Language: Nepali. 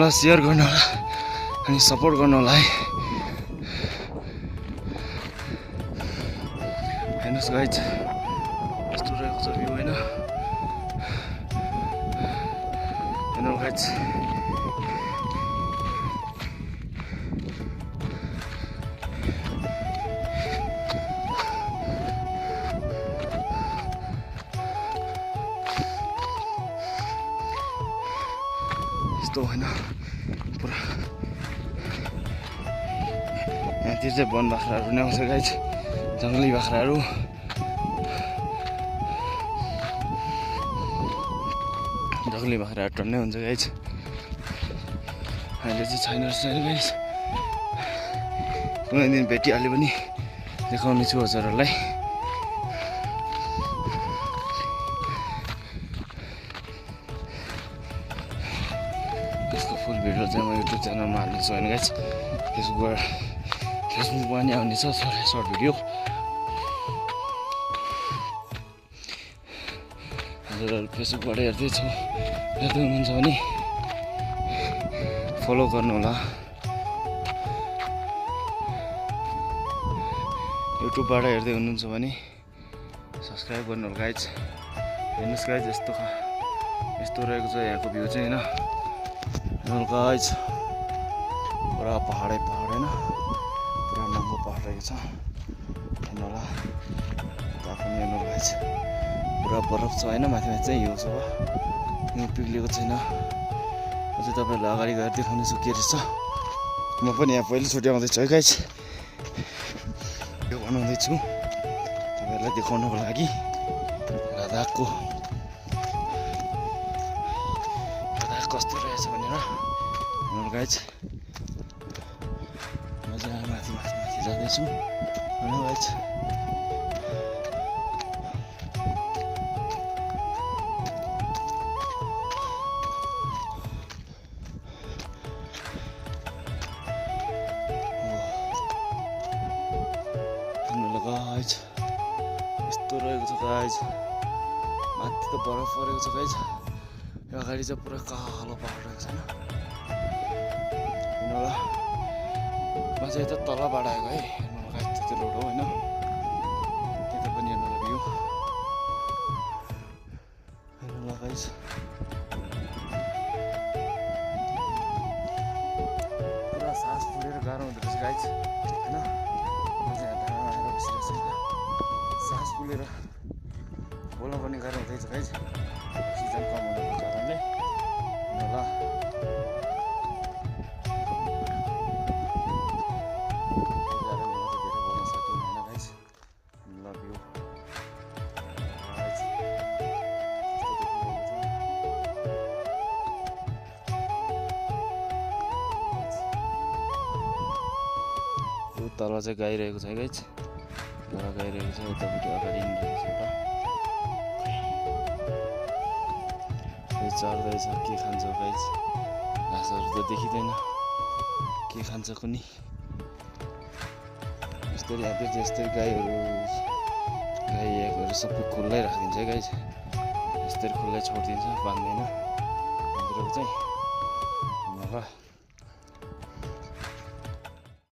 होला, सेयर गर्नु होला अनि सपोर्ट गर्नु होला है। हेर्नुहोस् गाइज यस्तो रहेको छ भ्यू होइन। हेर्नु गाइज यस्तो होइन पुरा। यहाँतिर चाहिँ वन बाख्राहरू नै आउँछ गाइज, जङ्गली बाख्राहरू। जङ्गली बाख्राहरू टन्नै हुन्छ गाइज। अहिले चाहिँ छैन रहेछ गाइज, कुनै दिन भेटिहाल्यो भने देखाउने छु हजुरहरूलाई। यसको फुल भिडियो चाहिँ म युट्युब च्यानलमा हाल्नेछु होइन गाइज। फेसबुकमा पनि आउनेछ सर्ट भिडियो। हजुरहरू फेसबुकबाट हेर्दै हुनुहुन्छ भने फलो गर्नु होला। युट्युबबाट हेर्दै हुनुहुन्छ भने सब्सक्राइब गर्नु होला गाइज। हेर्नुहोस् गाइज यस्तो रहेको छ यहाँको भ्यू चाहिँ होइन। हेर्नु गाइज पुरा पहाडै पहाड होइन, पुरा महँगो पहाड रहेको छ। हेर्नु होला उता पनि हेर्नु गाइज पुरा बरफ छ होइन। माथि चाहिँ हिउँ छ, हिउँ पिग्लिएको छैन। अझै तपाईँहरूलाई अगाडि गएर देखाउनेछु के रहेछ। म पनि यहाँ पहिलोचोटि आउँदैछु है गाइज, यो बनाउँदैछु तपाईँहरूलाई देखाउनको लागि। लद्दाख कस्तो रहेछ भनेर हेर्नु गाइज। म चाहिँ माथि जाँदैछु हेर्नु गाइज। गाइज यस्तो रहेको छ गाइज, माथि त बरफ परेको छ गाइज। यो अगाडि चाहिँ पुरा कालो पहाड रहेको छ होइन। हेर्नु होला म चाहिँ यता तलबाट आएको है। हेर्नु होला गाइज त्यो रोड हो होइन, त्यता पनि हेर्नु होला भ्यू। हेर्नु होला गाइज पुरा सास फुलेर गाह्रो हुँदो रहेछ गाइज होइन। सास फुलेर बोल्न पनि गाह्रो हुँदैछ गाइज, अक्सिजन कम हुनुको कारणले। ल धेरै बोल्न सकिँदैन होइन गाइज। Love you guys. यो तल चाहिँ गाइरहेको छ है गाइज, घर गइरहेको छ। यतापट्टि अगाडि हिँडिरहेको छ एउटा, यो चढ्दैछ। के खान्छ गाइज, घाँसहरू त देखिँदैन के खान्छ कुनै। यस्तरी यहाँतिर चाहिँ यस्तरी गाईहरू सबै खुल्लै राखिदिन्छ है गाइज। यस्तरी खुल्लै छोडिदिन्छ, बाँध्दैन। यहाँतिरको चाहिँ